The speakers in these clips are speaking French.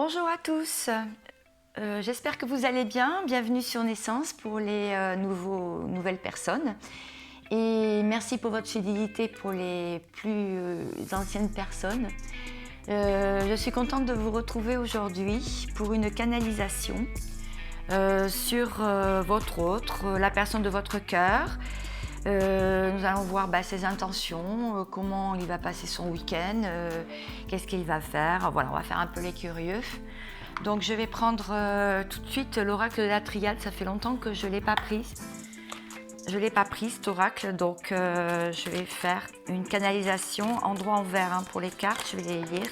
Bonjour à tous, j'espère que vous allez bien. Bienvenue sur Naissance pour les nouvelles personnes. Et merci pour votre fidélité pour les plus anciennes personnes. Je suis contente de vous retrouver aujourd'hui pour une canalisation sur votre autre, la personne de votre cœur. Nous allons voir ses intentions, comment il va passer son week-end, qu'est-ce qu'il va faire. Voilà, on va faire un peu les curieux. Donc je vais prendre tout de suite l'oracle de la triade. Ça fait longtemps que je ne l'ai pas prise. Je ne l'ai pas prise, cet oracle, donc je vais faire une canalisation endroit envers pour les cartes. Je vais les lire.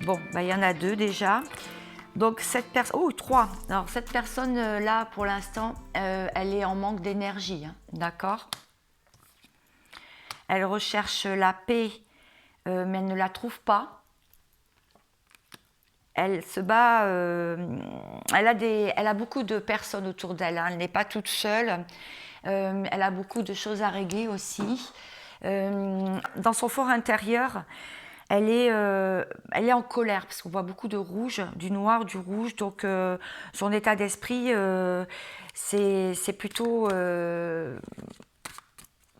Bon, il y en a deux déjà. Donc cette personne, trois. Alors cette personne-là, pour l'instant, elle est en manque d'énergie, d'accord? Elle recherche la paix, mais elle ne la trouve pas. Elle se bat, elle a beaucoup de personnes autour d'elle, elle n'est pas toute seule. Elle a beaucoup de choses à régler aussi. Dans son fort intérieur, elle est en colère parce qu'on voit beaucoup de rouge, du noir, du rouge. Donc son état d'esprit, c'est plutôt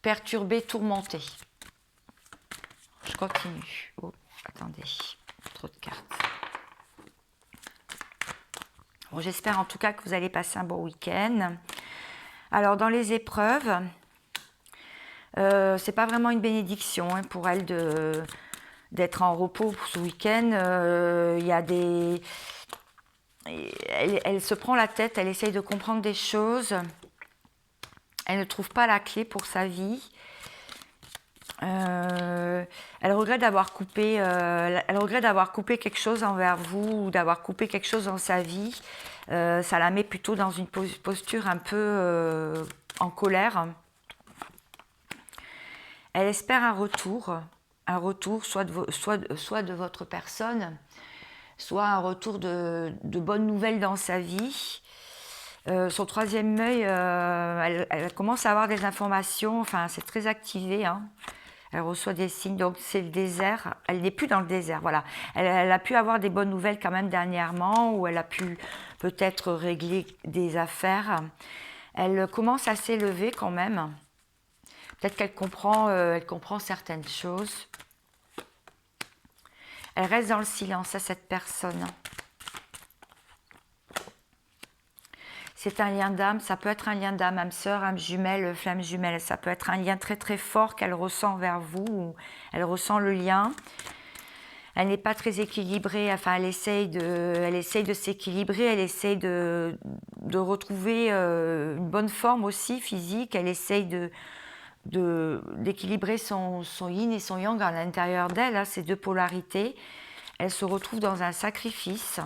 perturbé, tourmenté. Je continue. Oh, attendez, trop de cartes. Bon, j'espère en tout cas que vous allez passer un bon week-end. Alors dans les épreuves, c'est pas vraiment une bénédiction pour elle d'être en repos pour ce week-end. Il y a des... Elle se prend la tête, elle essaye de comprendre des choses. Elle ne trouve pas la clé pour sa vie. Elle regrette d'avoir coupé, quelque chose envers vous ou d'avoir coupé quelque chose dans sa vie. Ça la met plutôt dans une posture un peu en colère. Elle espère un retour soit de votre personne, soit un retour de bonnes nouvelles dans sa vie. Son troisième œil, elle commence à avoir des informations, enfin c'est très activé. Elle reçoit des signes, donc c'est le désert. Elle n'est plus dans le désert, voilà. Elle a pu avoir des bonnes nouvelles quand même dernièrement, où elle a pu peut-être régler des affaires. Elle commence à s'élever quand même. Peut-être qu'elle comprend certaines choses. Elle reste dans le silence à cette personne. C'est un lien d'âme, ça peut être un lien d'âme, âme sœur, âme jumelle, flamme jumelle. Ça peut être un lien très très fort qu'elle ressent vers vous, ou elle ressent le lien. Elle n'est pas très équilibrée, enfin elle essaye de s'équilibrer, elle essaye de retrouver une bonne forme aussi physique, elle essaye d'équilibrer son yin et son yang à l'intérieur d'elle, ces deux polarités. Elle se retrouve dans un sacrifice.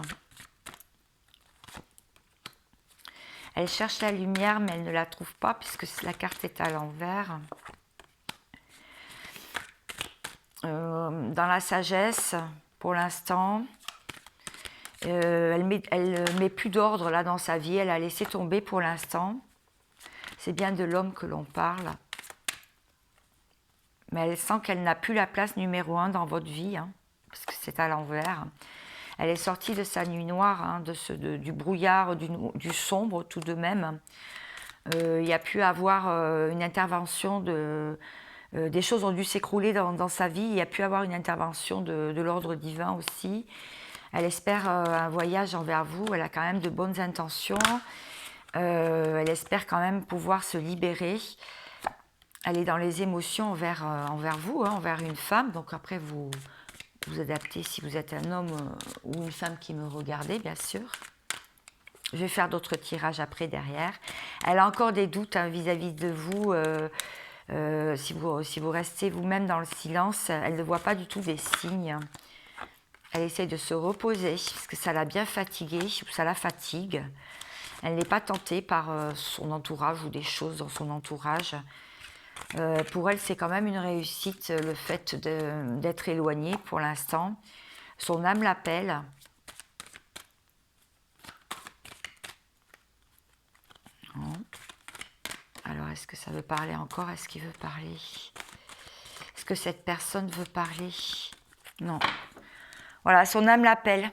Elle cherche la lumière, mais elle ne la trouve pas puisque la carte est à l'envers. Dans la sagesse, pour l'instant, elle met plus d'ordre là dans sa vie. Elle a laissé tomber pour l'instant. C'est bien de l'homme que l'on parle. Mais elle sent qu'elle n'a plus la place numéro 1 dans votre vie, parce que c'est à l'envers. Elle est sortie de sa nuit noire, du brouillard, du sombre tout de même. Il y a pu avoir une intervention des choses ont dû s'écrouler dans sa vie. Il y a pu avoir une intervention de l'ordre divin aussi. Elle espère un voyage envers vous. Elle a quand même de bonnes intentions. Elle espère quand même pouvoir se libérer. Elle est dans les émotions envers vous, envers une femme. Donc après, vous adaptez si vous êtes un homme ou une femme qui me regardez, bien sûr. Je vais faire d'autres tirages après, derrière. Elle a encore des doutes vis-à-vis de vous. Si vous restez vous-même dans le silence, elle ne voit pas du tout des signes. Elle essaye de se reposer, parce que ça l'a bien fatiguée, ou ça la fatigue. Elle n'est pas tentée par son entourage ou des choses dans son entourage. Pour elle, c'est quand même une réussite, le fait d'être éloignée pour l'instant. Son âme l'appelle. Alors, est-ce que ça veut parler encore? Est-ce qu'il veut parler? Est-ce que cette personne veut parler? Non. Voilà, son âme l'appelle.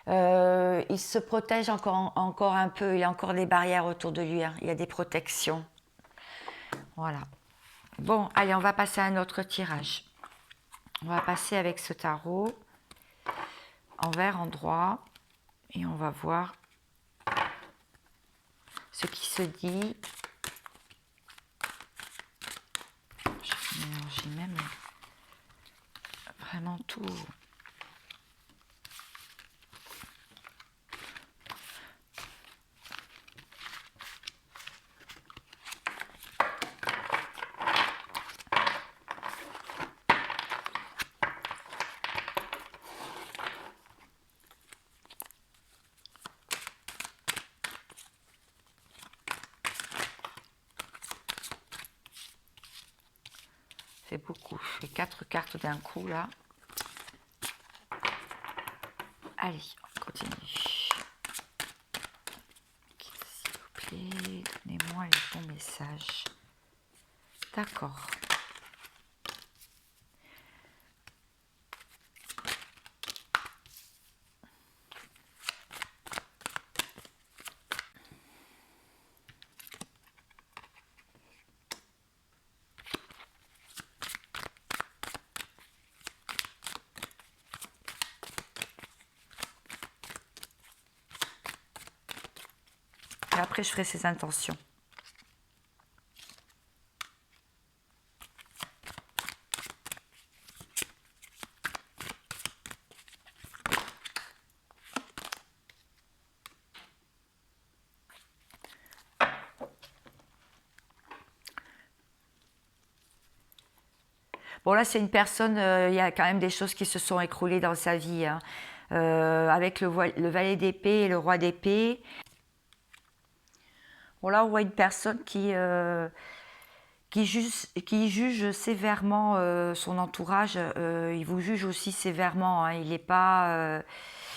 Il se protège encore un peu, il y a encore des barrières autour de lui, hein. Il y a des protections. Voilà. Bon, allez, on va passer à un autre tirage. On va passer avec ce tarot, envers, endroit, et on va voir ce qui se dit. Je vais mélanger même vraiment tout. C'est beaucoup. Je fais 4 cartes d'un coup là. Allez, on continue. S'il vous plaît, donnez-moi les bons messages. D'accord. Et après, je ferai ses intentions. Bon, là, c'est une personne, il y a quand même des choses qui se sont écroulées dans sa vie, hein. Avec le valet d'épée et le roi d'épée. Bon, là, on voit une personne qui juge sévèrement son entourage. Il vous juge aussi sévèrement, hein.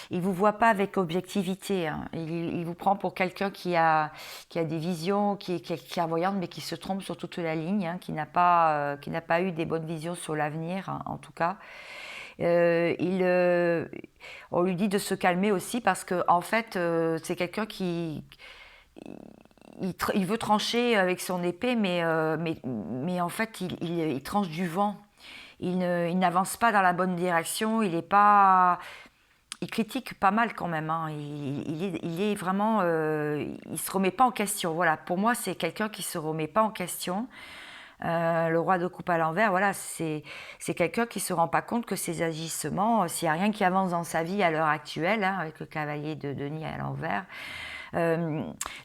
Il vous voit pas avec objectivité, hein. Il vous prend pour quelqu'un qui a des visions, qui est clairvoyante, mais qui se trompe sur toute la ligne, hein, qui n'a pas eu des bonnes visions sur l'avenir, hein, en tout cas. On lui dit de se calmer aussi parce que en fait, c'est quelqu'un qui il veut trancher avec son épée, mais en fait, il tranche du vent. Il n'avance pas dans la bonne direction. Il critique pas mal quand même, hein. Il est vraiment, il se remet pas en question. Voilà, pour moi, c'est quelqu'un qui se remet pas en question. Le roi de coupe à l'envers, voilà, c'est quelqu'un qui se rend pas compte que ses agissements, s'il n'y a rien qui avance dans sa vie à l'heure actuelle, hein, avec le cavalier de Denis à l'envers,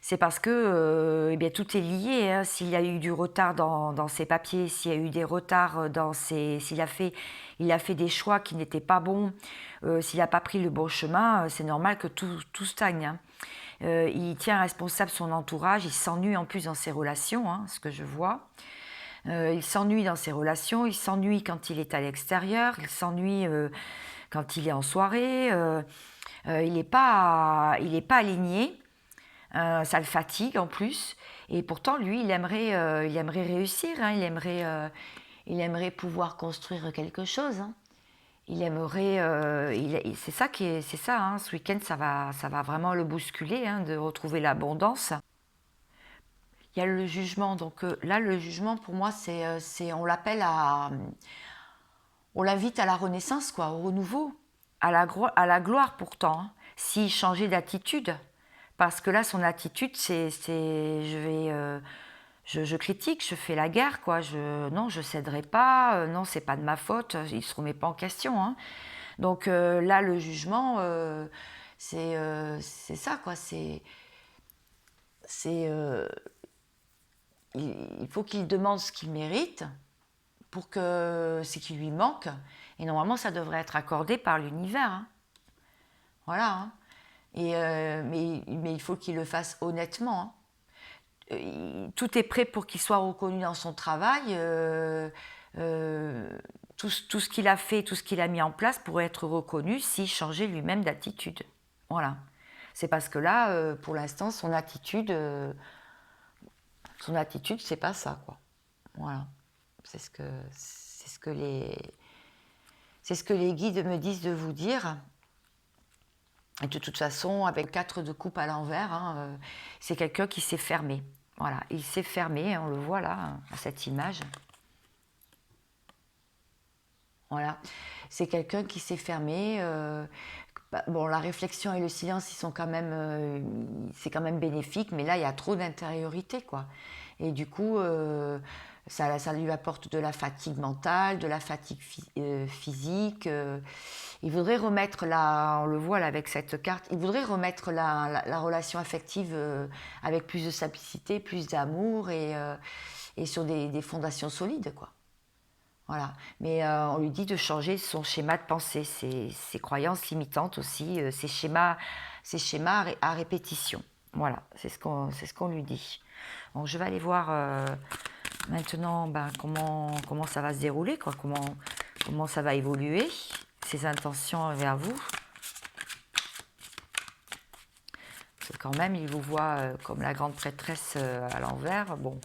c'est parce que eh bien, tout est lié, hein. S'il y a eu du retard dans ses papiers, s'il y a eu des retards s'il a fait des choix qui n'étaient pas bons, s'il n'a pas pris le bon chemin, c'est normal que tout stagne, hein. Il tient responsable son entourage, il s'ennuie en plus dans ses relations, hein, ce que je vois. Il s'ennuie dans ses relations, il s'ennuie quand il est à l'extérieur, il s'ennuie quand il est en soirée, il n'est pas aligné. Ça le fatigue en plus, et pourtant lui il aimerait réussir, hein, il aimerait pouvoir construire quelque chose, hein. Il aimerait, c'est ça, hein, ce week-end ça va vraiment le bousculer, hein, de retrouver l'abondance. Il y a le jugement, donc là le jugement pour moi on l'invite à la renaissance, quoi, au renouveau, à la gloire pourtant, hein, s'il changeait d'attitude. Parce que là, son attitude, je critique, je fais la guerre, quoi. Non, je céderai pas. Non, c'est pas de ma faute. Il se remet pas en question, hein. Donc là, le jugement, c'est ça, quoi. Il faut qu'il demande ce qu'il mérite pour que ce qui lui manque. Et normalement, ça devrait être accordé par l'univers, hein. Voilà, hein. Mais il faut qu'il le fasse honnêtement, hein. Tout est prêt pour qu'il soit reconnu dans son travail. Tout ce qu'il a fait, tout ce qu'il a mis en place pourrait être reconnu s'il changeait lui-même d'attitude. Voilà. C'est parce que là, pour l'instant, son attitude, c'est pas ça, quoi. Voilà. C'est ce que les guides me disent de vous dire. Et de toute façon, avec 4 de coupe à l'envers, hein, c'est quelqu'un qui s'est fermé. Voilà, il s'est fermé, on le voit là, à cette image. Voilà, c'est quelqu'un qui s'est fermé. Bon, la réflexion et le silence, ils sont quand même, c'est quand même bénéfique, mais là, il y a trop d'intériorité, quoi. Et du coup, ça lui apporte de la fatigue mentale, de la fatigue physique. Il voudrait remettre on le voit là avec cette carte, il voudrait remettre la relation affective avec plus de simplicité, plus d'amour et sur des fondations solides, quoi. Voilà. Mais on lui dit de changer son schéma de pensée, ses croyances limitantes aussi, ses schémas à répétition. Voilà, c'est ce qu'on lui dit. Donc je vais aller voir maintenant comment ça va se dérouler, quoi, comment ça va évoluer, ses intentions envers vous. Parce que quand même, il vous voit comme la grande prêtresse à l'envers. Bon.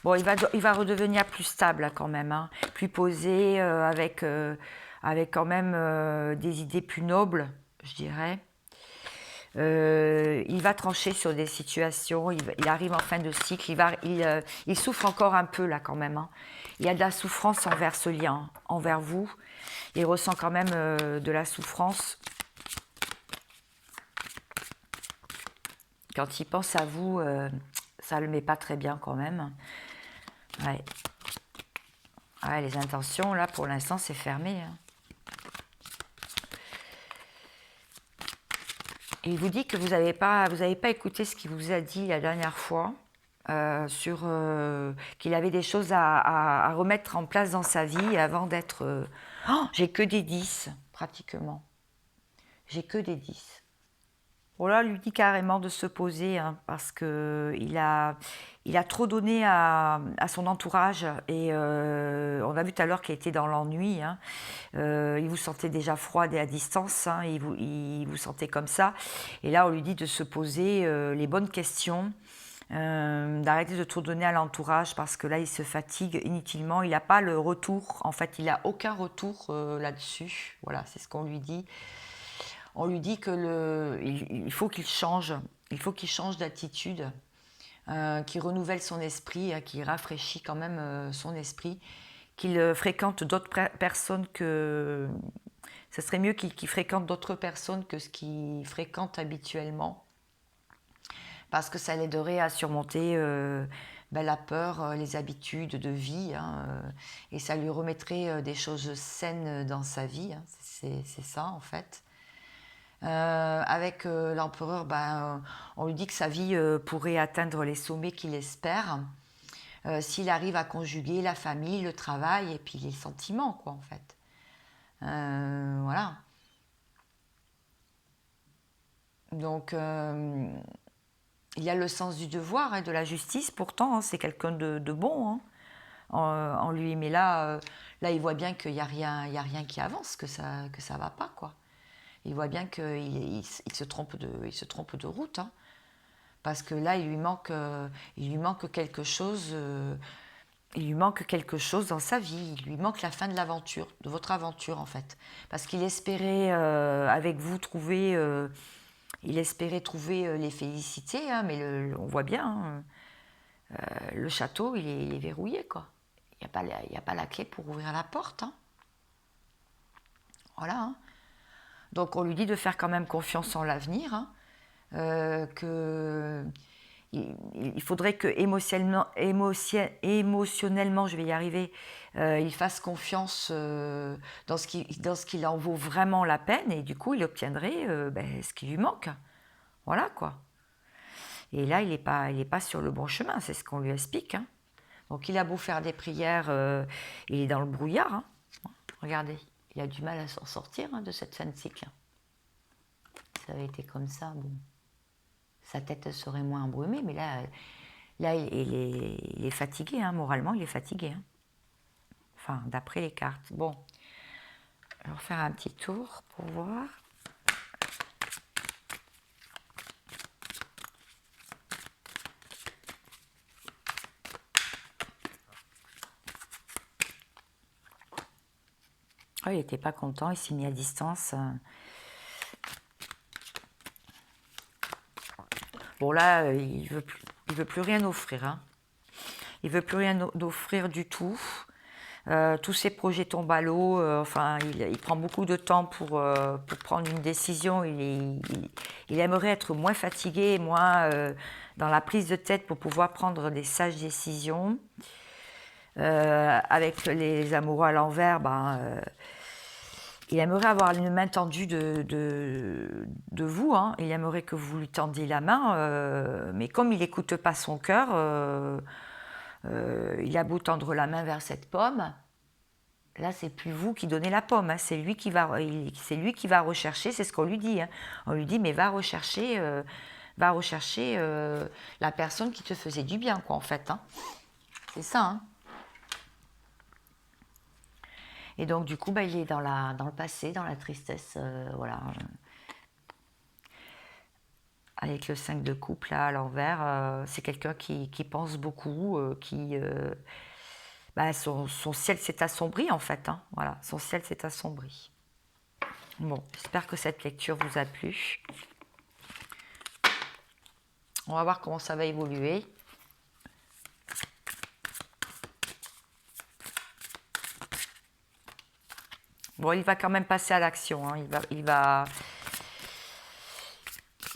Bon, il va redevenir plus stable là, quand même, hein, plus posé, avec quand même des idées plus nobles, je dirais. Il va trancher sur des situations, il arrive en fin de cycle, il souffre encore un peu là quand même. Hein. Il y a de la souffrance envers ce lien, envers vous. Il ressent quand même de la souffrance. Quand il pense à vous, ça ne le met pas très bien quand même. Ouais. Ouais, les intentions, là, pour l'instant, c'est fermé. Hein. Il vous dit que vous n'avez pas écouté ce qu'il vous a dit la dernière fois, qu'il avait des choses à remettre en place dans sa vie avant d'être... Oh, j'ai que des 10, pratiquement. J'ai que des 10. Voilà, lui dit carrément de se poser, hein, parce qu'il a trop donné à son entourage. Et on a vu tout à l'heure qu'il était dans l'ennui. Hein. Il vous sentait déjà froide et à distance. Hein, il vous sentait comme ça. Et là, on lui dit de se poser les bonnes questions. D'arrêter de tout donner à l'entourage parce que là, il se fatigue inutilement. Il n'a pas le retour. En fait, il n'a aucun retour là-dessus. Voilà, c'est ce qu'on lui dit. On lui dit il faut qu'il change. Il faut qu'il change d'attitude, qu'il renouvelle son esprit, qu'il rafraîchit quand même son esprit, qu'il fréquente d'autres personnes que... Ce serait mieux qu'il fréquente d'autres personnes que ce qu'il fréquente habituellement, parce que ça l'aiderait à surmonter la peur, les habitudes de vie, hein, et ça lui remettrait des choses saines dans sa vie. Hein, c'est ça en fait. Avec l'empereur, on lui dit que sa vie pourrait atteindre les sommets qu'il espère s'il arrive à conjuguer la famille, le travail et puis les sentiments, quoi, en fait. Voilà. Donc, il y a le sens du devoir et de la justice, pourtant, hein, c'est quelqu'un de bon hein, en lui. Mais là, il voit bien qu'il n'y a rien qui avance, que ça va pas, quoi. Il voit bien qu'il se trompe de route, hein, parce que là, il lui manque quelque chose. Il lui manque quelque chose dans sa vie. Il lui manque la fin de l'aventure, de votre aventure en fait, parce qu'il espérait avec vous trouver, les félicités, hein, mais on voit bien, hein, le château, il est verrouillé, quoi. Il n'y a pas la clé pour ouvrir la porte. Hein. Voilà. Hein. Donc on lui dit de faire quand même confiance en l'avenir, hein, il faudrait que émotionnellement, je vais y arriver, il fasse confiance dans ce qu'il en vaut vraiment la peine, et du coup il obtiendrait ce qui lui manque. Voilà quoi. Et là il n'est pas sur le bon chemin, c'est ce qu'on lui explique. Hein. Donc il a beau faire des prières, il est dans le brouillard. Hein. Regardez, il a du mal à s'en sortir hein, de cette fin de cycle. Ça avait été comme ça, bon. Sa tête serait moins embrumée, mais là il est fatigué, hein, moralement, il est fatigué. Hein. Enfin, d'après les cartes. Bon, je vais refaire un petit tour pour voir. il n'était pas content, il s'est mis à distance. Bon là, il veut plus rien offrir. Hein. Il veut plus rien offrir du tout. Tous ses projets tombent à l'eau. Enfin, il prend beaucoup de temps pour prendre une décision. Il aimerait être moins fatigué, moins dans la prise de tête pour pouvoir prendre des sages décisions. Avec les amoureux à l'envers, il aimerait avoir une main tendue de vous. Hein. Il aimerait que vous lui tendiez la main. Mais comme il n'écoute pas son cœur, il a beau tendre la main vers cette pomme. Là, c'est plus vous qui donnez la pomme. Hein. C'est lui qui va rechercher. C'est ce qu'on lui dit. Hein. On lui dit, mais va rechercher la personne qui te faisait du bien, quoi, en fait. Hein. C'est ça. Hein. Et donc, du coup, il est dans le passé, dans la tristesse, voilà. Avec le 5 de coupe, là, à l'envers, c'est quelqu'un qui pense beaucoup, son ciel s'est assombri, en fait. Hein, voilà, son ciel s'est assombri. Bon, j'espère que cette lecture vous a plu. On va voir comment ça va évoluer. Bon, il va quand même passer à l'action. Hein.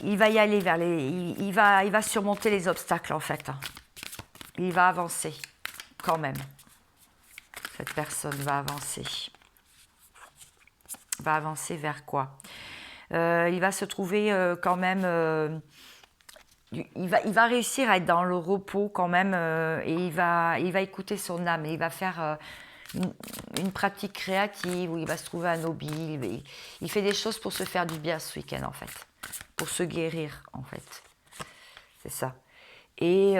Il va y aller vers il va surmonter les obstacles, en fait. Hein. Il va avancer, quand même. Cette personne va avancer. Va avancer vers quoi? Il va se trouver quand même... il va réussir à être dans le repos quand même et il va écouter son âme. Et il va faire... une pratique créative où il va se trouver un hobby. Il fait des choses pour se faire du bien ce week-end, en fait. Pour se guérir, en fait. C'est ça. Et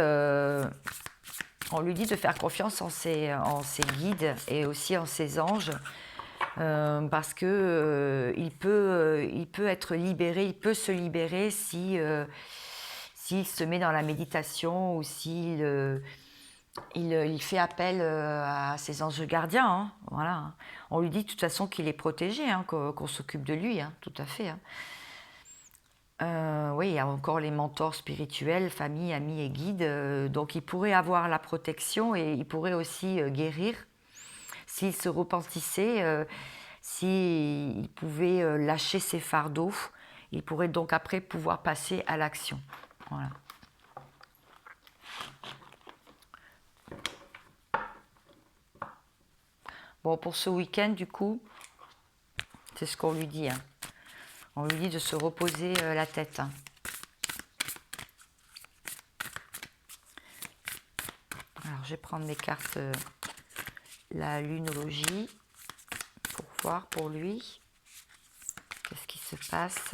on lui dit de faire confiance en ses guides et aussi en ses anges parce que il peut être libéré, il peut se libérer s'il se met dans la méditation ou s'il... Il fait appel à ses anges gardiens. Hein, voilà. On lui dit de toute façon qu'il est protégé, hein, qu'on s'occupe de lui, hein, tout à fait. Hein. Oui, il y a encore les mentors spirituels, famille, amis et guides. Donc il pourrait avoir la protection et il pourrait aussi guérir s'il se repentissait, s'il pouvait lâcher ses fardeaux. Il pourrait donc après pouvoir passer à l'action. Voilà. Bon, pour ce week-end, du coup, c'est ce qu'on lui dit. Hein. On lui dit de se reposer la tête. Hein. Alors, je vais prendre les cartes la lunologie pour voir pour lui qu'est-ce qui se passe.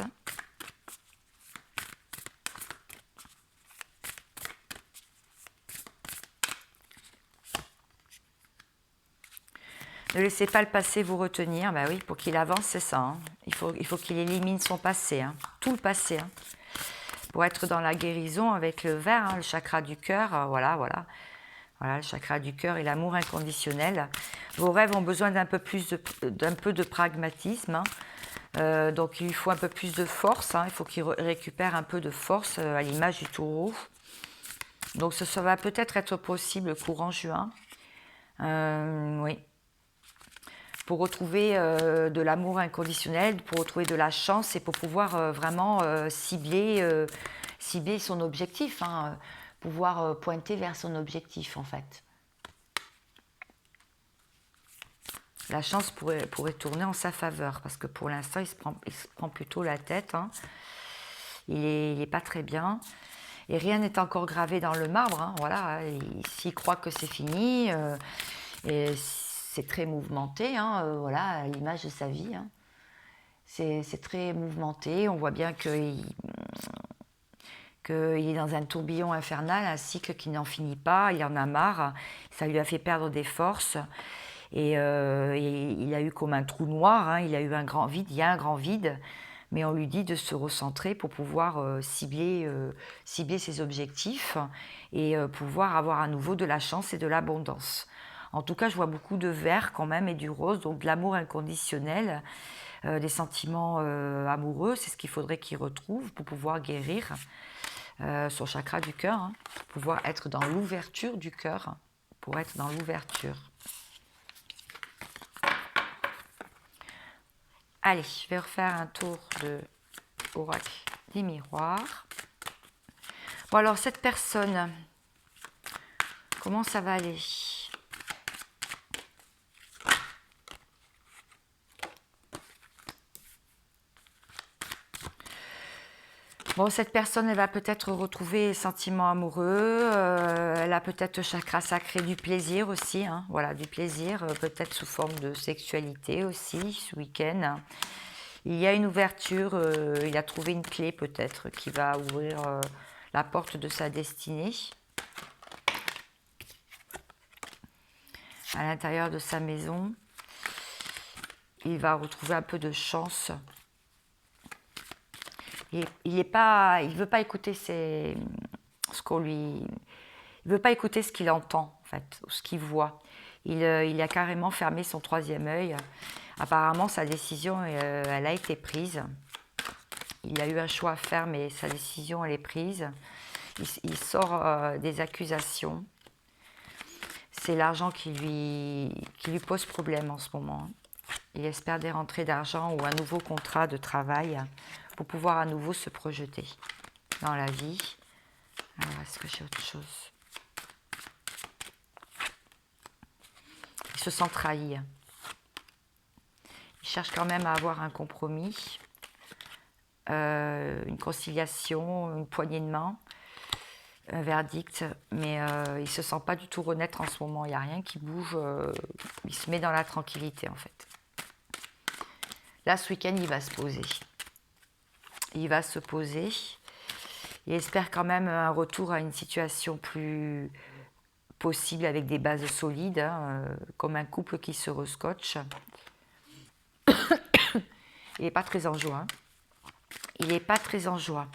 Ne laissez pas le passé vous retenir. Ben oui, pour qu'il avance, c'est ça. Hein. Il faut qu'il élimine son passé, hein. Tout le passé. Hein. Pour être dans la guérison avec le vert, hein, le chakra du cœur, voilà, le chakra du cœur et l'amour inconditionnel. Vos rêves ont besoin d'un peu de pragmatisme. Hein. Donc il faut un peu plus de force. Hein. Il faut qu'il récupère un peu de force à l'image du taureau. Donc ça va peut-être être possible courant juin. Oui. Pour retrouver de l'amour inconditionnel, pour retrouver de la chance et pour pouvoir vraiment cibler son objectif, hein, pouvoir pointer vers son objectif en fait. La chance pourrait tourner en sa faveur parce que pour l'instant il se prend plutôt la tête, hein. Il est pas très bien et rien n'est encore gravé dans le marbre, hein, voilà. S'il croit que c'est fini, et c'est très mouvementé, hein, voilà, à l'image de sa vie. Hein. C'est très mouvementé. On voit bien qu'il est dans un tourbillon infernal, un cycle qui n'en finit pas. Il en a marre. Ça lui a fait perdre des forces. Et il a eu comme un trou noir. Hein, il a eu un grand vide. Il y a un grand vide. Mais on lui dit de se recentrer pour pouvoir cibler ses objectifs et pouvoir avoir à nouveau de la chance et de l'abondance. En tout cas, je vois beaucoup de vert quand même et du rose, donc de l'amour inconditionnel, des sentiments amoureux. C'est ce qu'il faudrait qu'il retrouve pour pouvoir guérir son chakra du cœur, hein, pour pouvoir être dans l'ouverture du cœur, pour être dans l'ouverture. Allez, je vais refaire un tour de oracle des miroirs. Bon alors, cette personne, comment ça va aller? Bon, cette personne, elle va peut-être retrouver les sentiments amoureux, elle a peut-être le chakra sacré du plaisir aussi, hein, voilà, du plaisir, peut-être sous forme de sexualité aussi, ce week-end. Il y a une ouverture, il a trouvé une clé peut-être qui va ouvrir la porte de sa destinée. À l'intérieur de sa maison, il va retrouver un peu de chance. Il veut pas écouter il veut pas écouter ce qu'il entend en fait, ou ce qu'il voit. Il a carrément fermé son troisième œil. Apparemment, sa décision, elle a été prise. Il a eu un choix à faire, mais sa décision, elle est prise. Il sort des accusations. C'est l'argent qui lui pose problème en ce moment. Il espère des rentrées d'argent ou un nouveau contrat de travail pour pouvoir à nouveau se projeter dans la vie. Alors, est-ce que j'ai autre chose? Il se sent trahi. Il cherche quand même à avoir un compromis, une conciliation, une poignée de main, un verdict, mais il ne se sent pas du tout renaître en ce moment. Il n'y a rien qui bouge. Il se met dans la tranquillité en fait. Là, ce week-end, il va se poser. Il va se poser. Il espère quand même un retour à une situation plus possible avec des bases solides, hein, comme un couple qui se rescotche. Il n'est pas très en joie. Il n'est pas très en joie.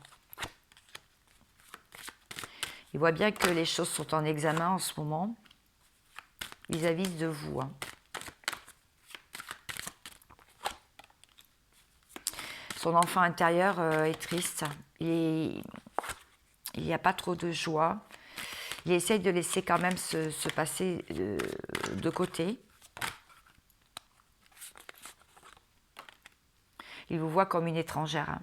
Il voit bien que les choses sont en examen en ce moment vis-à-vis de vous. Hein. Son enfant intérieur est triste. Il n'y a pas trop de joie. Il essaye de laisser quand même se passer de côté. Il vous voit comme une étrangère. Hein.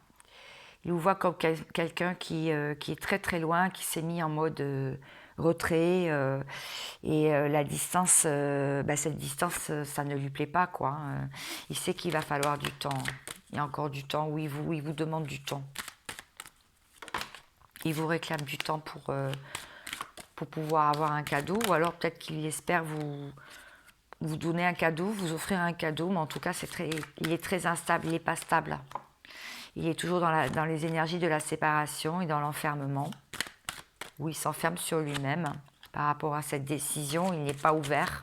Il vous voit comme quelqu'un qui est très très loin, qui s'est mis en mode retrait. La distance, cette distance, ça ne lui plaît pas, quoi. Il sait qu'il va falloir du temps. Il y a encore du temps où il vous demande du temps. Il vous réclame du temps pour pouvoir avoir un cadeau. Ou alors peut-être qu'il espère vous donner un cadeau, vous offrir un cadeau. Mais en tout cas, il est très instable, il n'est pas stable. Il est toujours dans les énergies de la séparation et dans l'enfermement, où il s'enferme sur lui-même. Par rapport à cette décision, il n'est pas ouvert.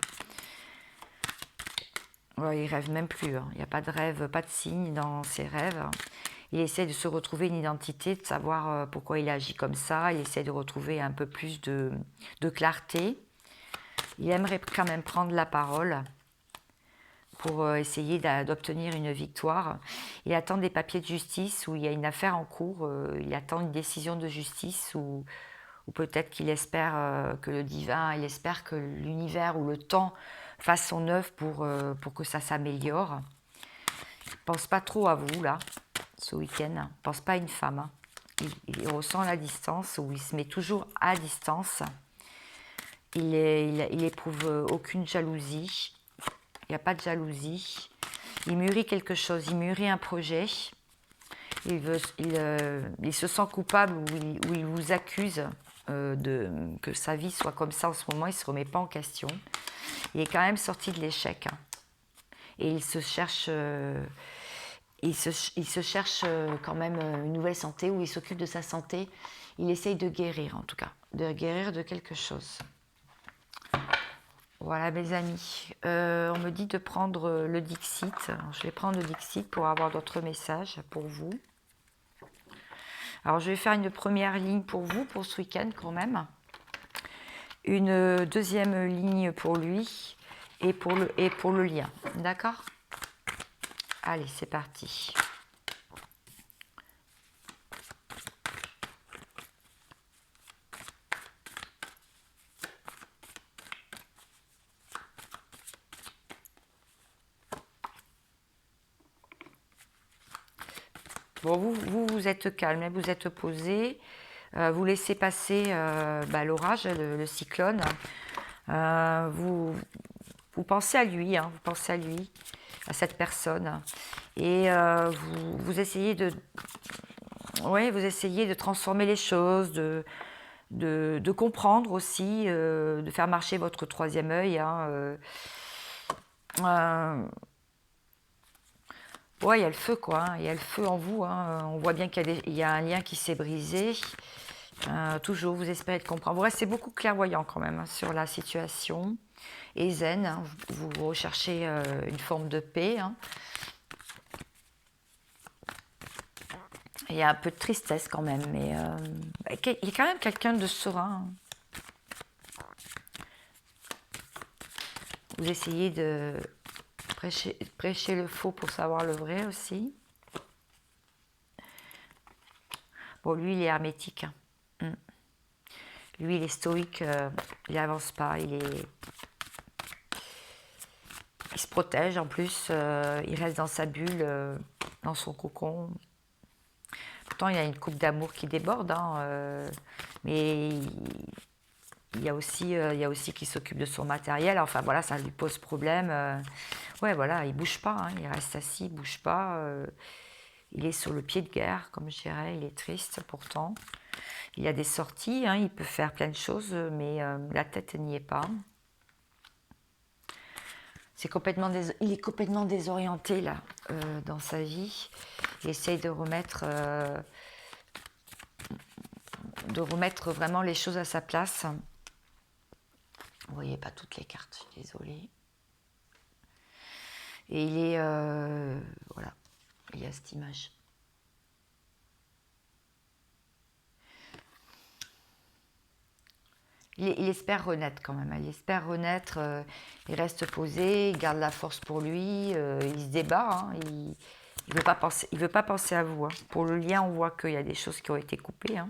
Ouais, il rêve même plus. Hein. Il n'y a pas de rêve, pas de signe dans ses rêves. Il essaie de se retrouver une identité, de savoir pourquoi il agit comme ça. Il essaie de retrouver un peu plus de clarté. Il aimerait quand même prendre la parole pour essayer d'obtenir une victoire. Il attend des papiers de justice où il y a une affaire en cours. Il attend une décision de justice ou peut-être qu'il espère que le divin, il espère que l'univers ou le temps fasse son œuvre pour que ça s'améliore. Il ne pense pas trop à vous, là, ce week-end. Il ne pense pas à une femme. Hein. Il ressent la distance, ou il se met toujours à distance. Il éprouve aucune jalousie. Il n'y a pas de jalousie. Il mûrit quelque chose, il mûrit un projet. Il se sent coupable ou il vous accuse que sa vie soit comme ça en ce moment. Il ne se remet pas en question. Il est quand même sorti de l'échec. Hein. Et il se cherche... il se cherche quand même une nouvelle santé, où il s'occupe de sa santé. Il essaye de guérir, en tout cas, de guérir de quelque chose. Voilà, mes amis. On me dit de prendre le Dixit. Alors, je vais prendre le Dixit pour avoir d'autres messages pour vous. Alors, je vais faire une première ligne pour vous, pour ce week-end quand même. Une deuxième ligne pour lui. et pour le lien. D'accord? Allez, c'est parti. Bon, vous êtes calme, vous êtes posé. Vous laissez passer l'orage, le cyclone. Vous pensez à lui, vous pensez à lui, à cette personne. Et vous essayez vous essayez de transformer les choses, de comprendre aussi, de faire marcher votre troisième œil. Ouais, il y a le feu, quoi. Il y a le feu en vous. On voit bien qu'il y a un lien qui s'est brisé. Toujours, vous espérez de comprendre. Vous restez beaucoup clairvoyant quand même sur la situation. Et zen, vous recherchez une forme de paix. Il y a un peu de tristesse quand même, mais il y a quand même quelqu'un de serein. Vous essayez de prêcher le faux pour savoir le vrai aussi. Bon, lui, il est hermétique. Lui, il est stoïque, il n'avance pas, il se protège en plus, il reste dans sa bulle, dans son cocon. Pourtant, il y a une coupe d'amour qui déborde, mais il y a aussi qui s'occupe de son matériel. Enfin voilà, ça lui pose problème. Ouais, voilà, il bouge pas, il reste assis, il bouge pas. Il est sur le pied de guerre, comme je dirais. Il est triste pourtant. Il y a des sorties, il peut faire plein de choses, mais la tête n'y est pas. Il est complètement désorienté là, dans sa vie. Il essaye de remettre vraiment les choses à sa place. Vous voyez pas toutes les cartes, je suis désolée. Et il est... voilà, il y a cette image. Il espère renaître quand même. Il espère renaître, il reste posé, il garde la force pour lui, il se débat. Il ne veut pas penser à vous. Pour le lien, on voit qu'il y a des choses qui ont été coupées.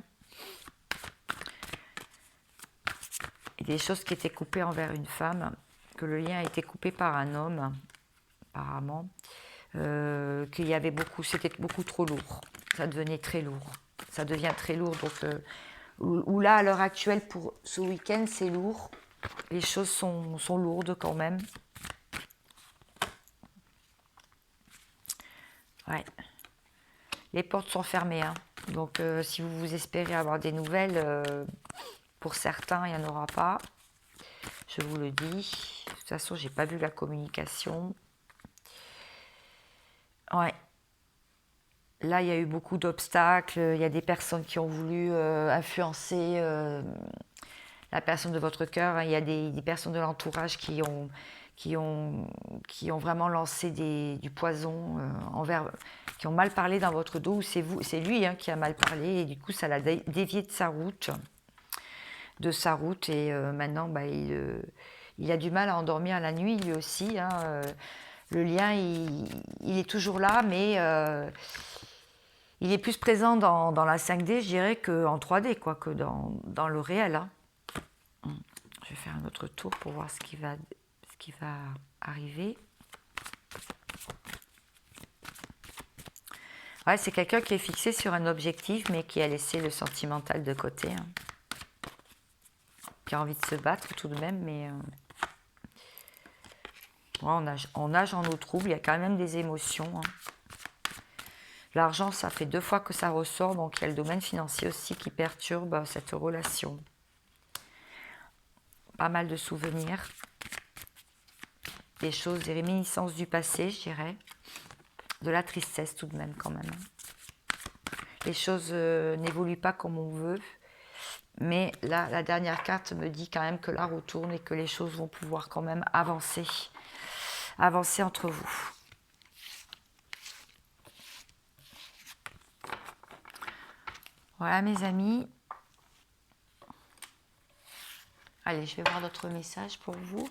Il y a des choses qui étaient coupées envers une femme, que le lien a été coupé par un homme, apparemment. Qu'il y avait c'était beaucoup trop lourd. Ça devenait très lourd. Ça devient très lourd. Donc, où là, à l'heure actuelle, pour ce week-end, c'est lourd. Les choses sont lourdes quand même. Ouais. Les portes sont fermées. Donc, si vous espérez avoir des nouvelles, pour certains, il n'y en aura pas. Je vous le dis. De toute façon, j'ai pas vu la communication. Ouais. Là, il y a eu beaucoup d'obstacles. Il y a des personnes qui ont voulu influencer la personne de votre cœur. Il y a des personnes de l'entourage qui ont vraiment lancé du poison qui ont mal parlé dans votre dos. C'est lui qui a mal parlé et du coup, ça l'a dévié de sa route. Et maintenant, il a du mal à endormir la nuit lui aussi. Le lien, il est toujours là, mais il est plus présent dans la 5D, je dirais, qu'en 3D, quoi, que dans le réel. Je vais faire un autre tour pour voir ce qui va arriver. Ouais, c'est quelqu'un qui est fixé sur un objectif, mais qui a laissé le sentimental de côté. Qui a envie de se battre tout de même, mais... Ouais, on nage en eau trouble, il y a quand même des émotions. L'argent, ça fait 2 fois que ça ressort, donc il y a le domaine financier aussi qui perturbe cette relation. Pas mal de souvenirs, des choses, des réminiscences du passé, je dirais. De la tristesse tout de même quand même. Les choses n'évoluent pas comme on veut, mais là, la dernière carte me dit quand même que la roue tourne et que les choses vont pouvoir quand même avancer entre vous. Voilà mes amis. Allez, je vais voir d'autres messages pour vous.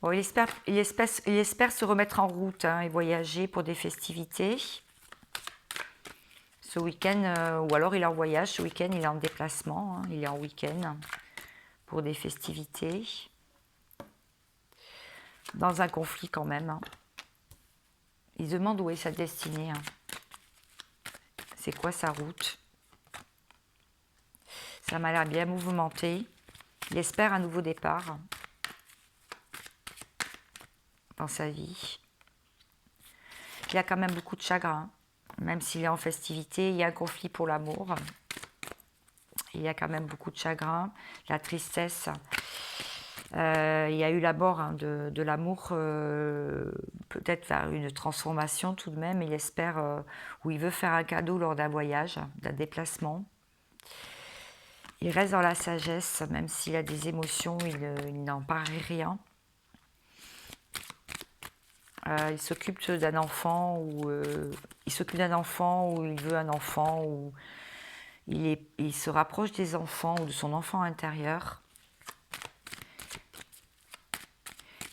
Bon, il espère se remettre en route hein, et voyager pour des festivités. Ce week-end, ou alors il est en voyage, ce week-end il est en déplacement, hein, il est en week-end pour des festivités. Dans un conflit quand même. Hein. Il se demande où est sa destinée. Hein. C'est quoi sa route? Ça m'a l'air bien mouvementé. Il espère un nouveau départ dans sa vie. Il a quand même beaucoup de chagrin. Même s'il est en festivité, il y a un conflit pour l'amour. Il y a quand même beaucoup de chagrin, la tristesse. Il y a eu l'abord hein, de l'amour, peut-être vers une transformation tout de même. Il espère, ou il veut faire un cadeau lors d'un voyage, d'un déplacement. Il reste dans la sagesse, même s'il a des émotions, il n'en paraît rien. Il s'occupe d'un enfant, ou il veut un enfant, ou il se rapproche des enfants ou de son enfant intérieur.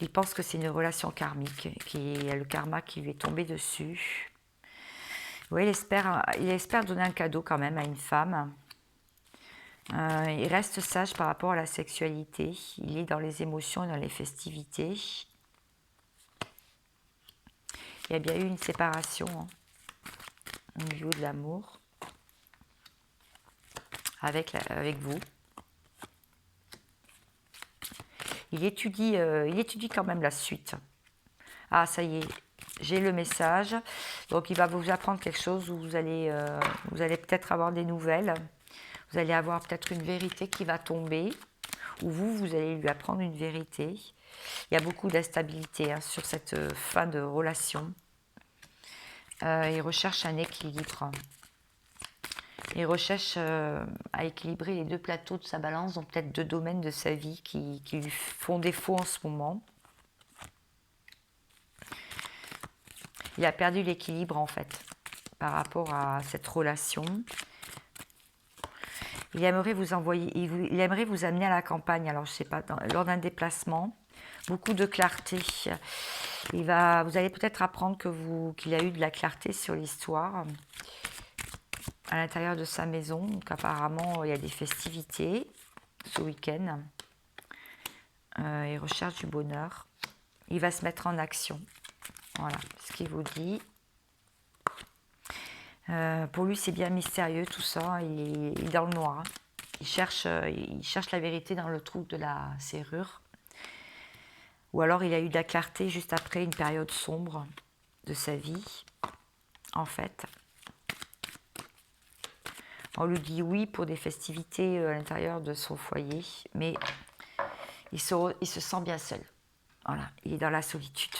Il pense que c'est une relation karmique, qu'il y a le karma qui lui est tombé dessus. Oui, il espère donner un cadeau quand même à une femme. Il reste sage par rapport à la sexualité. Il est dans les émotions et dans les festivités. Il y a bien eu une séparation hein, au niveau de l'amour avec vous. Il étudie quand même la suite. Ah, ça y est, j'ai le message. Donc, il va vous apprendre quelque chose où vous allez peut-être avoir des nouvelles. Vous allez avoir peut-être une vérité qui va tomber. Ou vous allez lui apprendre une vérité. Il y a beaucoup d'instabilité hein, sur cette fin de relation. Il recherche un équilibre. Il recherche à équilibrer les deux plateaux de sa balance, donc peut-être deux domaines de sa vie qui lui font défaut en ce moment. Il a perdu l'équilibre en fait par rapport à cette relation. Il aimerait vous amener à la campagne, alors je ne sais pas, lors d'un déplacement. Beaucoup de clarté. Vous allez peut-être apprendre qu'il a eu de la clarté sur l'histoire à l'intérieur de sa maison. Donc apparemment, il y a des festivités ce week-end. Il recherche du bonheur. Il va se mettre en action. Voilà ce qu'il vous dit. Pour lui, c'est bien mystérieux tout ça. Il est dans le noir. Il cherche la vérité dans le trou de la serrure. Ou alors il a eu de la clarté juste après une période sombre de sa vie, en fait. On lui dit oui pour des festivités à l'intérieur de son foyer, mais il se sent bien seul. Voilà, il est dans la solitude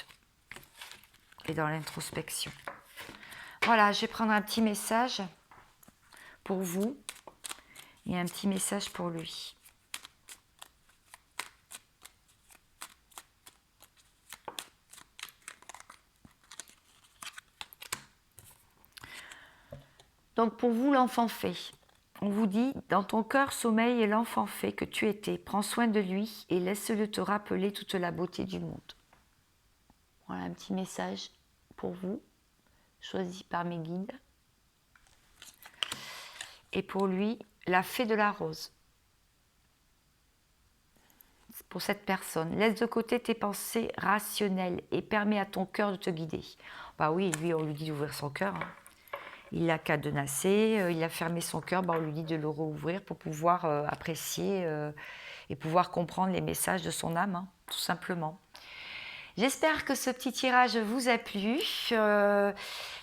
et dans l'introspection. Voilà, je vais prendre un petit message pour vous et un petit message pour lui. Donc pour vous, l'enfant fait. On vous dit, dans ton cœur sommeille l'enfant fait que tu étais. Prends soin de lui et laisse-le te rappeler toute la beauté du monde. Voilà un petit message pour vous, choisi par mes guides. Et pour lui, la fée de la rose. Pour cette personne, laisse de côté tes pensées rationnelles et permets à ton cœur de te guider. Bah oui, lui, on lui dit d'ouvrir son cœur. Hein. Il l'a cadenassé, il a fermé son cœur, bah on lui dit de le rouvrir pour pouvoir apprécier et pouvoir comprendre les messages de son âme, hein, tout simplement. J'espère que ce petit tirage vous a plu. Là,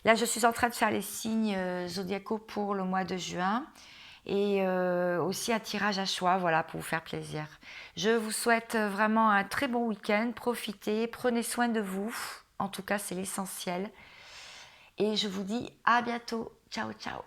je suis en train de faire les signes zodiacaux pour le mois de juin. Et aussi un tirage à choix, voilà, pour vous faire plaisir. Je vous souhaite vraiment un très bon week-end. Profitez, prenez soin de vous. En tout cas, c'est l'essentiel. Et je vous dis à bientôt. Ciao, ciao.